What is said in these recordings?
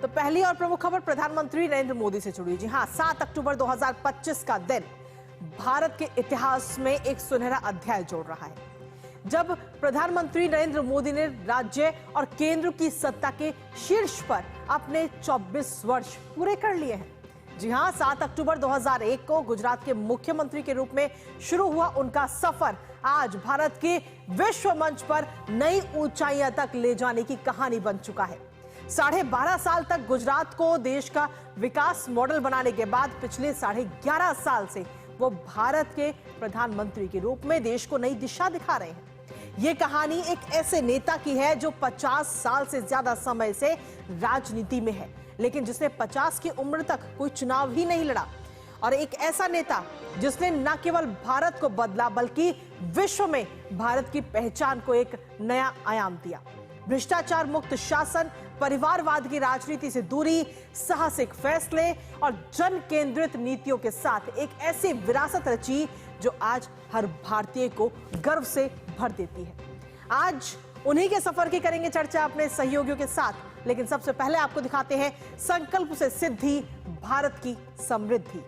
तो पहली और प्रमुख खबर प्रधानमंत्री नरेंद्र मोदी से जुड़ी। जी हां, 7 अक्टूबर 2025 का दिन भारत के इतिहास में एक सुनहरा अध्याय जोड़ रहा है, जब प्रधानमंत्री नरेंद्र मोदी ने राज्य और केंद्र की सत्ता के शीर्ष पर अपने 24 वर्ष पूरे कर लिए हैं। जी हां, 7 अक्टूबर 2001 को गुजरात के मुख्यमंत्री के रूप में शुरू हुआ उनका सफर आज भारत के विश्व मंच पर नई ऊंचाइयां तक ले जाने की कहानी बन चुका है। 12.5 साल तक गुजरात को देश का विकास मॉडल बनाने के बाद पिछले 11.5 साल से वो भारत के प्रधानमंत्री के रूप में देश को नई दिशा दिखा रहे हैं। ये कहानी एक ऐसे नेता की है जो 50 साल से ज्यादा समय से राजनीति में है, लेकिन जिसने 50 की उम्र तक कोई चुनाव ही नहीं लड़ा, और एक ऐसा नेता जिसने न केवल भारत को बदला बल्कि विश्व में भारत की पहचान को एक नया आयाम दिया। भ्रष्टाचार मुक्त शासन, परिवारवाद की राजनीति से दूरी, साहसिक फैसले और जन केंद्रित नीतियों के साथ एक ऐसी विरासत रची जो आज हर भारतीय को गर्व से भर देती है। आज उन्हीं के सफर की करेंगे चर्चा अपने सहयोगियों के साथ, लेकिन सबसे पहले आपको दिखाते हैं संकल्प से सिद्धि, भारत की समृद्धि।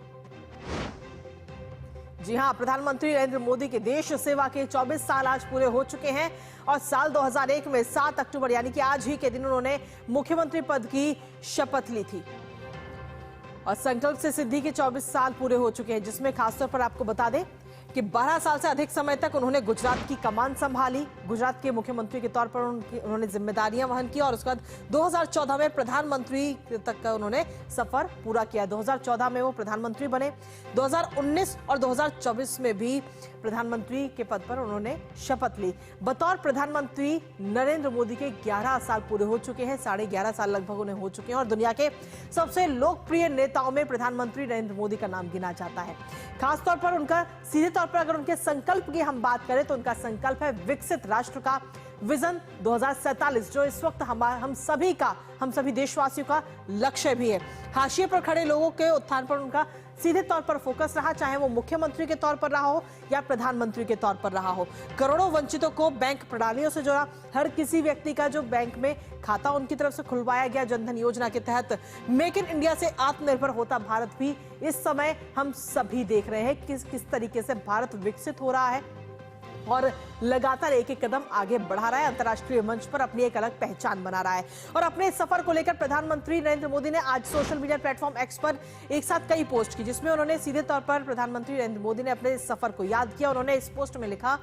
जी हां, प्रधानमंत्री नरेंद्र मोदी के देश सेवा के 24 साल आज पूरे हो चुके हैं और साल 2001 में 7 अक्टूबर यानी कि आज ही के दिन उन्होंने मुख्यमंत्री पद की शपथ ली थी और संकल्प से सिद्धि के 24 साल पूरे हो चुके हैं, जिसमें खासतौर पर आपको बता दें कि 12 साल से अधिक समय तक उन्होंने गुजरात की कमान संभाली। गुजरात के मुख्यमंत्री के तौर पर उन्होंने जिम्मेदारियां वहन की और उसके बाद 2014 में प्रधानमंत्री तक का उन्होंने सफर पूरा किया। 2014 में वो प्रधानमंत्री बने। 2019 और 2024 में भी प्रधानमंत्री के पद पर उन्होंने शपथ ली। बतौर प्रधानमंत्री नरेंद्र मोदी के 11 साल पूरे हो चुके हैं, 11.5 साल लगभग उन्हें हो चुके हैं और दुनिया के सबसे लोकप्रिय नेताओं में प्रधानमंत्री नरेंद्र मोदी का नाम गिना जाता है। खासतौर पर उनका सीधे तौर पर अगर उनके संकल्प की हम बात करें तो उनका संकल्प है विकसित राष्ट्र का विजन 2047, जो इस वक्त हम सभी देशवासियों का लक्ष्य भी है। हाशिए पर खड़े लोगों के उत्थान पर उनका सीधे तौर पर फोकस रहा, चाहे वो मुख्यमंत्री के तौर पर रहा हो या प्रधानमंत्री के तौर पर रहा हो। करोड़ों वंचितों को बैंक प्रणालियों से जोड़ा, हर किसी व्यक्ति का जो बैंक में खाता उनकी तरफ से खुलवाया गया जनधन योजना के तहत। मेक इन इंडिया से आत्मनिर्भर होता भारत भी इस समय हम सभी देख रहे हैं किस तरीके से भारत विकसित हो रहा है और लगातार एक एक कदम आगे बढ़ा रहा है, अंतर्राष्ट्रीय मंच पर अपनी एक अलग पहचान बना रहा है। और अपने इस सफर को लेकर प्रधानमंत्री नरेंद्र मोदी ने आज सोशल मीडिया प्लेटफॉर्म एक्स पर एक साथ कई पोस्ट की, जिसमें उन्होंने सीधे तौर पर प्रधानमंत्री नरेंद्र मोदी ने अपने इस सफर को याद किया। उन्होंने इस पोस्ट में लिखा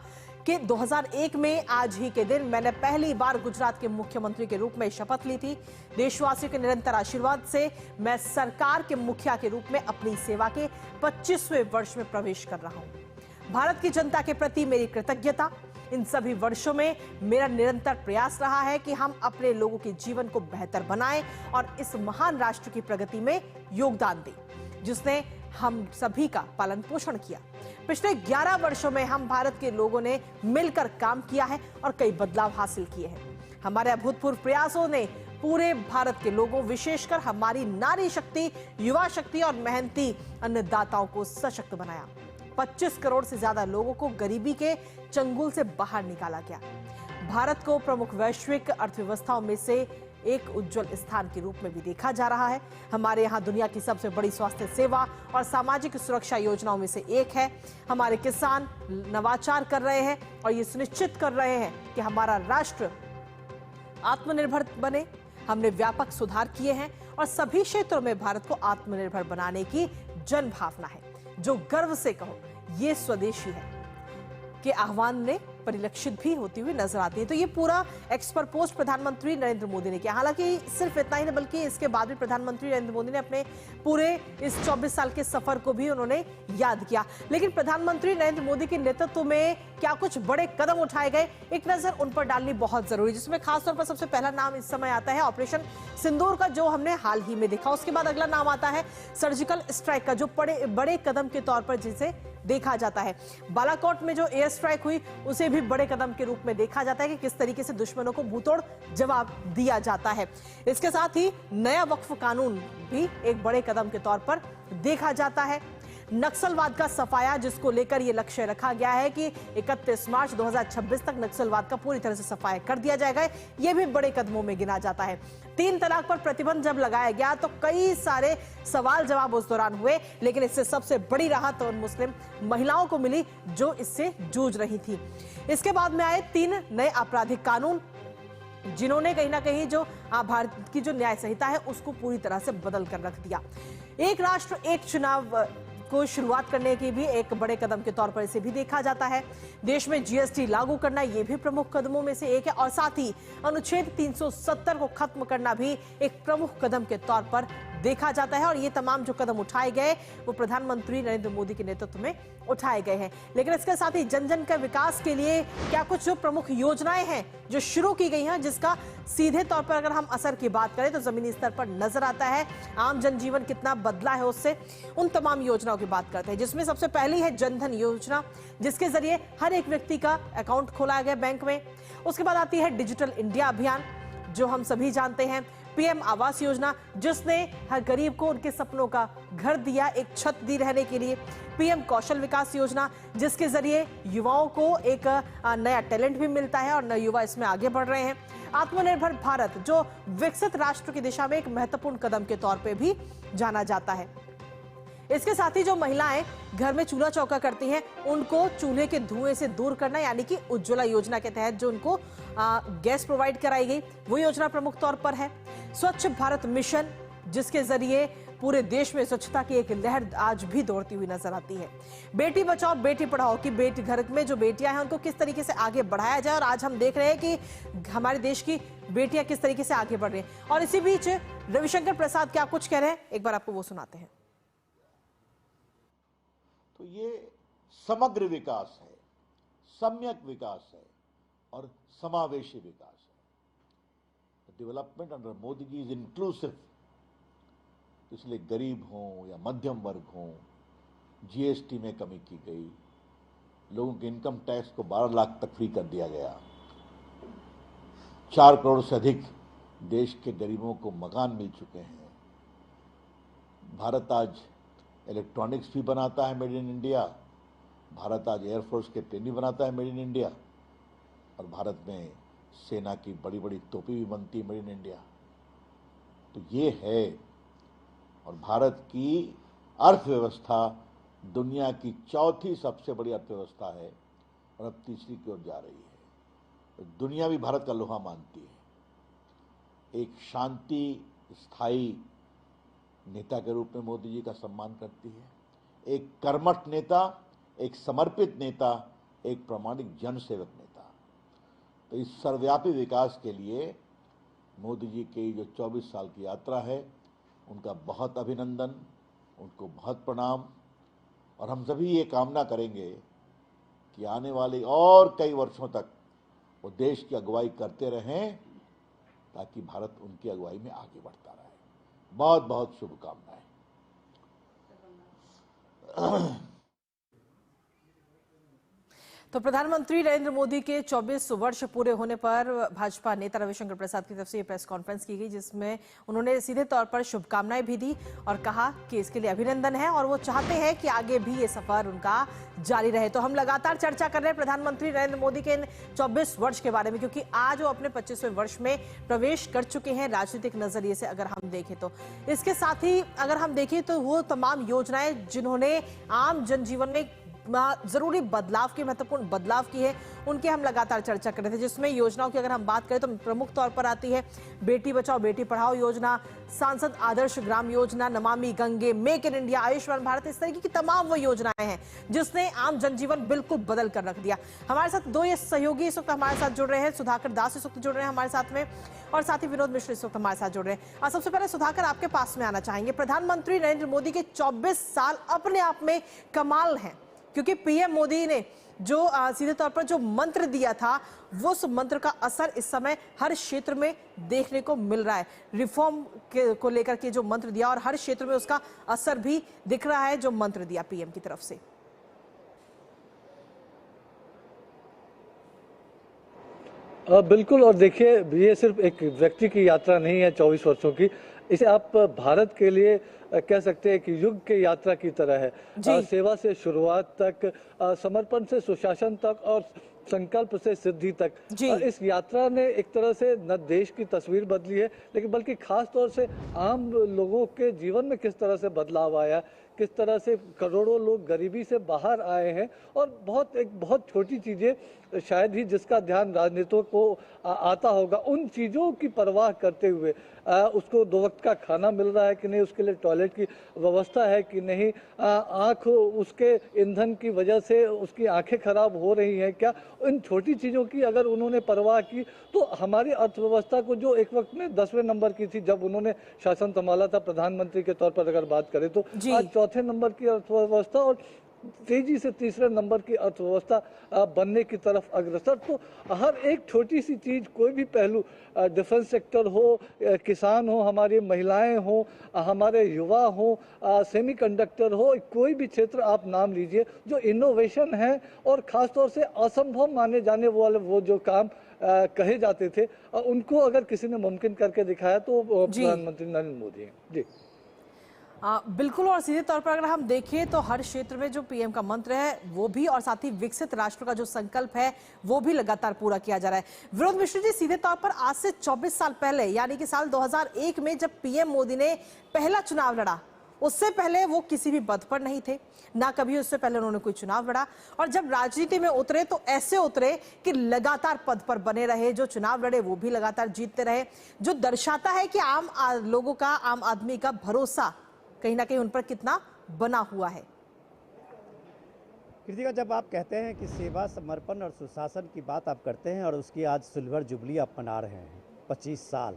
कि 2001 में आज ही के दिन मैंने पहली बार गुजरात के मुख्यमंत्री के रूप में शपथ ली थी। देशवासियों के निरंतर आशीर्वाद से मैं सरकार के मुखिया के रूप में अपनी सेवा के 25वें वर्ष में प्रवेश कर रहा हूं। भारत की जनता के प्रति मेरी कृतज्ञता। इन सभी वर्षों में मेरा निरंतर प्रयास रहा है कि हम अपने लोगों के जीवन को बेहतर बनाएं और इस महान राष्ट्र की प्रगति में योगदान दें, जिसने हम सभी का पालन पोषण किया। पिछले 11 वर्षों में हम भारत के लोगों ने मिलकर काम किया है और कई बदलाव हासिल किए हैं। हमारे अभूतपूर्व प्रयासों ने पूरे भारत के लोगों, विशेषकर हमारी नारी शक्ति, युवा शक्ति और मेहनती अन्नदाताओं को सशक्त बनाया। 25 करोड़ से ज्यादा लोगों को गरीबी के चंगुल से बाहर निकाला गया। भारत को प्रमुख वैश्विक अर्थव्यवस्थाओं में से एक उज्जवल स्थान के रूप में भी देखा जा रहा है। हमारे यहाँ दुनिया की सबसे बड़ी स्वास्थ्य सेवा और सामाजिक सुरक्षा योजनाओं में से एक है। हमारे किसान नवाचार कर रहे हैं और ये सुनिश्चित कर रहे हैं कि हमारा राष्ट्र आत्मनिर्भर बने। हमने व्यापक सुधार किए हैं और सभी क्षेत्रों में भारत को आत्मनिर्भर बनाने की जन भावना है, जो गर्व से कहो ये स्वदेशी है के आह्वान ने परिलक्षित भी होती हुई नजर आती है। तो ये पूरा एक्स पर पोस्ट प्रधानमंत्री नरेंद्र मोदी ने किया। हालांकि सिर्फ इतना ही नहीं बल्कि इसके बाद भी प्रधानमंत्री नरेंद्र मोदी ने अपने पूरे इस 24 साल के सफर को भी उन्होंने याद किया। लेकिन प्रधानमंत्री नरेंद्र मोदी के नेतृत्व में क्या कुछ बड़े कदम उठाए गए, एक नजर उन पर डालनी बहुत जरूरी, जिसमें खासतौर पर सबसे पहला नाम इस समय आता है ऑपरेशन सिंदूर का, जो हमने हाल ही में देखा। उसके बाद अगला नाम आता है सर्जिकल स्ट्राइक का, जो बड़े कदम के तौर पर जिसे देखा जाता है। बालाकोट में जो एयर स्ट्राइक हुई उसे भी बड़े कदम के रूप में देखा जाता है कि किस तरीके से दुश्मनों को मुंहतोड़ जवाब दिया जाता है। इसके साथ ही नया वक्फ कानून भी एक बड़े कदम के तौर पर देखा जाता है। नक्सलवाद का सफाया, जिसको लेकर यह लक्ष्य रखा गया है कि 31 मार्च 2026 तक नक्सलवाद का पूरी तरह से सफाया कर दिया जाएगा। यह भी बड़े कदमों में गिना जाता है। 3 तलाक पर प्रतिबंध जब लगाया गया तो कई सारे सवाल जवाब उस दौरान हुए, लेकिन इससे सबसे बड़ी राहत उन मुस्लिम महिलाओं को मिली जो इससे जूझ रही थी। इसके बाद में आए 3 नए आपराधिक कानून, जिन्होंने कहीं ना कहीं जो भारत की जो न्याय संहिता है उसको पूरी तरह से बदल कर रख दिया। एक राष्ट्र एक चुनाव को शुरुआत करने की भी एक बड़े कदम के तौर पर इसे भी देखा जाता है। देश में जीएसटी लागू करना ये भी प्रमुख कदमों में से एक है, और साथ ही अनुच्छेद 370 को खत्म करना भी एक प्रमुख कदम के तौर पर देखा जाता है। और ये तमाम जो कदम उठाए गए वो प्रधानमंत्री नरेंद्र मोदी के नेतृत्व में उठाए गए हैं। लेकिन इसके साथ ही जन जन का विकास के लिए क्या कुछ जो प्रमुख योजनाएं हैं जो शुरू की गई हैं, जिसका सीधे तौर पर अगर हम असर की बात करें तो जमीनी स्तर पर नजर आता है। आम जनजीवन कितना बदला है उससे, उन तमाम योजनाओं की बात करते हैं, जिसमें सबसे पहली है जनधन योजना, जिसके जरिए हर एक व्यक्ति का अकाउंट खोलाया गया बैंक में। उसके बाद आती है डिजिटल इंडिया अभियान, जो हम सभी जानते हैं। पीएम आवास योजना, जिसने हर गरीब को उनके सपनों का घर दिया, एक छत दी रहने के लिए। पीएम कौशल विकास योजना, जिसके जरिए युवाओं को एक नया टैलेंट भी मिलता है और नए युवा इसमें आगे बढ़ रहे हैं। आत्मनिर्भर भारत, जो विकसित राष्ट्र की दिशा में एक महत्वपूर्ण कदम के तौर पे भी जाना जाता है। इसके साथ ही जो महिलाएं घर में चूल्हा चौका करती हैं, उनको चूल्हे के धुएं से दूर करना, यानी कि उज्ज्वला योजना के तहत जो उनको गैस प्रोवाइड कराई गई, वो योजना प्रमुख तौर पर है। स्वच्छ भारत मिशन, जिसके जरिए पूरे देश में स्वच्छता की एक लहर आज भी दौड़ती हुई नजर आती है। बेटी बचाओ बेटी पढ़ाओ की बेटी, घर में जो बेटियां हैं उनको किस तरीके से आगे बढ़ाया जाए, और आज हम देख रहे हैं कि हमारे देश की बेटियां किस तरीके से आगे बढ़ रही हैं। और इसी बीच रविशंकर प्रसाद क्या कुछ कह रहे हैं, एक बार आपको वो सुनाते हैं। तो ये समग्र विकास है, सम्यक विकास है और समावेशी विकास है। Development under Modi ji is inclusive, इसलिए गरीब हों या मध्यम वर्ग हों, जीएसटी में कमी की गई, लोगों के इनकम टैक्स को 12 लाख तक फ्री कर दिया गया, 4 करोड़ से अधिक देश के गरीबों को मकान मिल चुके हैं। भारत आज इलेक्ट्रॉनिक्स भी बनाता है मेड इन इंडिया, भारत आज एयरफोर्स के प्लेन भी बनाता है मेड इन इंडिया, और भारत में सेना की बड़ी बड़ी तोपें भी बनती है मेड इन इंडिया। तो ये है, और भारत की अर्थव्यवस्था दुनिया की 4थी सबसे बड़ी अर्थव्यवस्था है और अब 3री की ओर जा रही है। तो दुनिया भी भारत का लोहा मानती है। एक शांति स्थायी नेता के रूप में मोदी जी का सम्मान करती है, एक कर्मठ नेता, एक समर्पित नेता, एक प्रामाणिक जनसेवक नेता। तो इस सर्वव्यापी विकास के लिए मोदी जी की जो 24 साल की यात्रा है, उनका बहुत अभिनंदन, उनको बहुत प्रणाम, और हम सभी ये कामना करेंगे कि आने वाले और कई वर्षों तक वो देश की अगुवाई करते रहें, ताकि भारत उनकी अगुवाई में आगे बढ़ता रहे। बहुत बहुत शुभकामनाएं। तो प्रधानमंत्री नरेंद्र मोदी के 24 वर्ष पूरे होने पर भाजपा नेता रविशंकर प्रसाद की तरफ से प्रेस कॉन्फ्रेंस की गई, जिसमें उन्होंने सीधे तौर पर शुभकामनाएं भी दी और कहा कि इसके लिए अभिनंदन है और वो चाहते हैं कि आगे भी ये सफर उनका जारी रहे। तो हम लगातार चर्चा कर रहे हैं प्रधानमंत्री नरेंद्र मोदी के इन 24 वर्ष के बारे में, क्योंकि आज वो अपने 25वें वर्ष में प्रवेश कर चुके हैं राजनीतिक नजरिए से अगर हम देखें तो। इसके साथ ही अगर हम देखें तो वो तमाम योजनाएं जिन्होंने आम जनजीवन में जरूरी बदलाव की, महत्वपूर्ण बदलाव की है, उनकी हम लगातार चर्चा कर रहे थे। जिसमें योजनाओं की अगर हम बात करें तो प्रमुख तौर पर आती है बेटी बचाओ बेटी पढ़ाओ योजना, सांसद Adarsh Gram Yojana, Namami Gange, make in India, Ayushman Bharat, इस तरीके की तमाम वो योजनाएं हैं जिसने आम जनजीवन बिल्कुल बदल कर रख दिया। हमारे साथ 2 ये सहयोगी इस वक्त हमारे साथ जुड़ रहे हैं। सुधाकर दास इस वक्त जुड़ रहे हैं हमारे साथ में, और साथ ही विनोद मिश्र इस वक्त हमारे साथ जुड़ रहे हैं। सबसे पहले सुधाकर, आपके पास में आना चाहेंगे। प्रधानमंत्री नरेंद्र मोदी के 24 साल अपने आप में कमाल हैं, क्योंकि पीएम मोदी ने जो सीधे तौर पर जो मंत्र दिया था, वो उस मंत्र का असर इस समय हर क्षेत्र में देखने को मिल रहा है। रिफॉर्म को लेकर के जो मंत्र दिया और हर क्षेत्र में उसका असर भी दिख रहा है, जो मंत्र दिया पीएम की तरफ से। बिल्कुल। और देखिए, ये सिर्फ एक व्यक्ति की यात्रा नहीं है 24 वर्षों की। इसे आप भारत के लिए कह सकते हैं कि युग की यात्रा की तरह है। जी। सेवा से शुरुआत तक, समर्पण से सुशासन तक और संकल्प से सिद्धि तक। जी। इस यात्रा ने एक तरह से न देश की तस्वीर बदली है, लेकिन बल्कि खास तौर से आम लोगों के जीवन में किस तरह से बदलाव आया, किस तरह से करोड़ों लोग गरीबी से बाहर आए हैं। और एक बहुत छोटी चीज़ें शायद ही जिसका ध्यान राजनीतियों को आता होगा, उन चीज़ों की परवाह करते हुए उसको 2 वक्त का खाना मिल रहा है कि नहीं, उसके लिए टॉयलेट की व्यवस्था है कि नहीं, आँख उसके ईंधन की वजह से उसकी आंखें खराब हो रही हैं क्या, इन छोटी चीज़ों की अगर उन्होंने परवाह की तो हमारी अर्थव्यवस्था को, जो एक वक्त में 10वें नंबर की थी जब उन्होंने शासन संभाला था प्रधानमंत्री के तौर पर अगर बात करें, तो जी। आज चौथे नंबर की अर्थव्यवस्था और तेजी से तीसरे नंबर की अर्थव्यवस्था बनने की तरफ अग्रसर। तो हर एक छोटी सी चीज, कोई भी पहलू, डिफेंस सेक्टर हो, किसान हो, हमारी महिलाएं हो, हमारे युवा हो, सेमीकंडक्टर हो, कोई भी क्षेत्र आप नाम लीजिए जो इनोवेशन है और खास तौर से असंभव माने जाने वाले वो जो काम कहे जाते थे, उनको अगर किसी ने मुमकिन करके दिखाया तो जी। प्रधानमंत्री नरेंद्र मोदी हैं। जी बिल्कुल। और सीधे तौर पर अगर हम देखें तो हर क्षेत्र में जो पीएम का मंत्र है वो भी, और साथ ही विकसित राष्ट्र का जो संकल्प है वो भी लगातार पूरा किया जा रहा है। विनोद मिश्र जी, सीधे तौर पर आज से 24 साल पहले यानी कि साल 2001 में जब पीएम मोदी ने पहला चुनाव लड़ा, उससे पहले वो किसी भी पद पर नहीं थे, ना कभी उससे पहले उन्होंने कोई चुनाव लड़ा। और जब राजनीति में उतरे तो ऐसे उतरे कि लगातार पद पर बने रहे, जो चुनाव लड़े वो भी लगातार जीतते रहे, जो दर्शाता है कि लोगों का, आम आदमी का भरोसा कहीं ना कहीं उन पर कितना बना हुआ है। कृतिका, जब आप कहते हैं कि सेवा, समर्पण और सुशासन की बात आप करते हैं और उसकी आज सिल्वर जुबली आप मना रहे हैं 25 साल,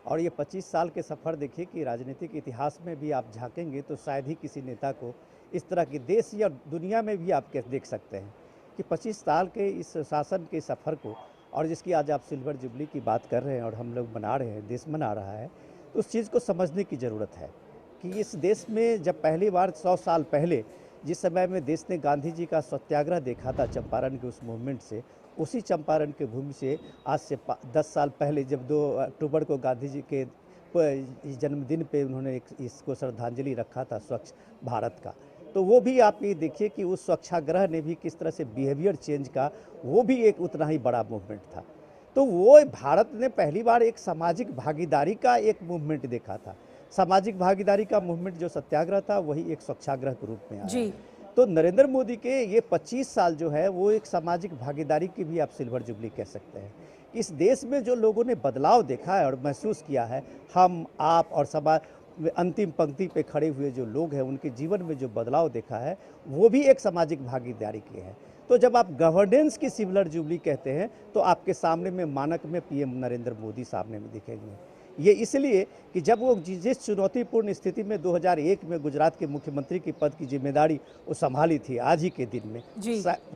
और ये 25 साल के सफ़र देखिए कि राजनीतिक इतिहास में भी आप झांकेंगे तो शायद ही किसी नेता को इस तरह की देश या दुनिया में भी आप देख सकते हैं कि 25 साल के इस शासन के सफ़र को, और जिसकी आज आप सिल्वर जुबली की बात कर रहे हैं और हम लोग मना रहे हैं, देश मना रहा है, तो उस चीज़ को समझने की ज़रूरत है कि इस देश में जब पहली बार 100 साल पहले जिस समय में देश ने गांधी जी का सत्याग्रह देखा था चंपारण के उस मूवमेंट से, उसी चंपारण के भूमि से आज से 10 साल पहले जब 2 अक्टूबर को गांधी जी के जन्मदिन पे उन्होंने इसको श्रद्धांजलि रखा था स्वच्छ भारत का, तो वो भी आप ये देखिए कि उस स्वच्छाग्रह ने भी किस तरह से बिहेवियर चेंज का, वो भी एक उतना ही बड़ा मूवमेंट था। तो वो भारत ने पहली बार एक सामाजिक भागीदारी का एक मूवमेंट देखा था। सामाजिक भागीदारी का मूवमेंट जो सत्याग्रह था वही एक स्वच्छाग्रह के रूप में आया। जी। तो नरेंद्र मोदी के ये 25 साल जो है वो एक सामाजिक भागीदारी की भी आप सिल्वर जुबली कह सकते हैं। इस देश में जो लोगों ने बदलाव देखा है और महसूस किया है, हम, आप और समाज अंतिम पंक्ति पे खड़े हुए जो लोग हैं, उनके जीवन में जो बदलाव देखा है वो भी एक सामाजिक भागीदारी की है। तो जब आप गवर्नेंस की सिल्वर जुबली कहते हैं तो आपके सामने में मानक में पीएम नरेंद्र मोदी सामने में दिखेंगे। ये इसलिए कि जब वो जिस चुनौतीपूर्ण स्थिति में 2001 में गुजरात के मुख्यमंत्री की पद की जिम्मेदारी वो संभाली थी आज ही के दिन में,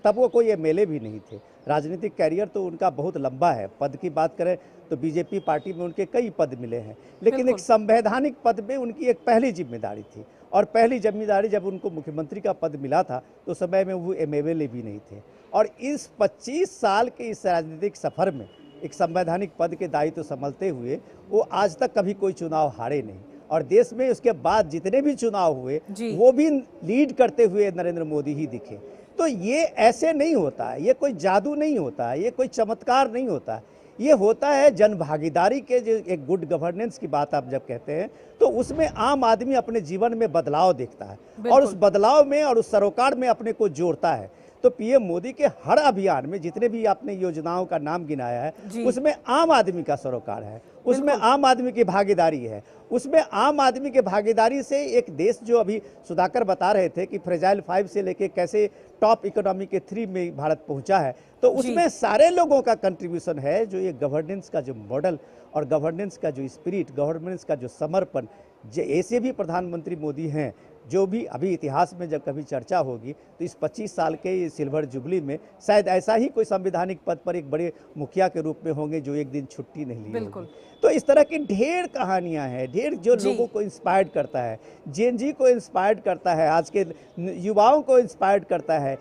तब वो कोई एमएलए भी नहीं थे। राजनीतिक कैरियर तो उनका बहुत लंबा है। पद की बात करें तो बीजेपी पार्टी में उनके कई पद मिले हैं, लेकिन एक संवैधानिक पद में उनकी एक पहली जिम्मेदारी थी, और पहली जिम्मेदारी जब उनको मुख्यमंत्री का पद मिला था तो समय में वो एमएलए भी नहीं थे। और इस 25 साल के इस राजनीतिक सफर में एक संवैधानिक पद के दायित्व संभालते हुए वो आज तक कभी कोई चुनाव हारे नहीं, और देश में उसके बाद जितने भी चुनाव हुए वो भी लीड करते हुए नरेंद्र मोदी ही दिखे। तो ये ऐसे नहीं होता है, ये कोई जादू नहीं होता है, ये कोई चमत्कार नहीं होता है, ये होता है जन भागीदारी के। जो एक गुड गवर्नेंस की बात आप जब कहते हैं तो उसमें आम आदमी अपने जीवन में बदलाव देखता है और उस बदलाव में और उस सरोकार में अपने को जोड़ता है। तो पीएम मोदी के हर अभियान में जितने भी आपने योजनाओं का नाम गिनाया है उसमें आम आदमी का सरोकार है, उसमें आम आदमी की भागीदारी है, उसमें आम आदमी के भागीदारी से एक देश जो अभी सुधाकर बता रहे थे कि फ्रेजाइल 5 से लेके कैसे टॉप इकोनॉमी के 3 में भारत पहुंचा है, तो उसमें सारे लोगों का कंट्रीब्यूशन है। जो ये गवर्नेंस का जो मॉडल और गवर्नेंस का जो स्पिरिट, गवर्नेंस का जो समर्पण, ऐसे भी प्रधानमंत्री मोदी हैं जो भी अभी इतिहास में जब कभी चर्चा होगी तो इस 25 साल के सिल्वर जुबली में शायद ऐसा ही कोई संवैधानिक पद पर एक बड़े मुखिया के रूप में होंगे जो एक दिन छुट्टी नहीं ली होगी। तो इस तरह की ढेर कहानियां हैं, ढेर जो लोगों को इंस्पायर्ड करता है, जेन जी को इंस्पायर्ड करता है, आज के युवाओं को इंस्पायर्ड करता है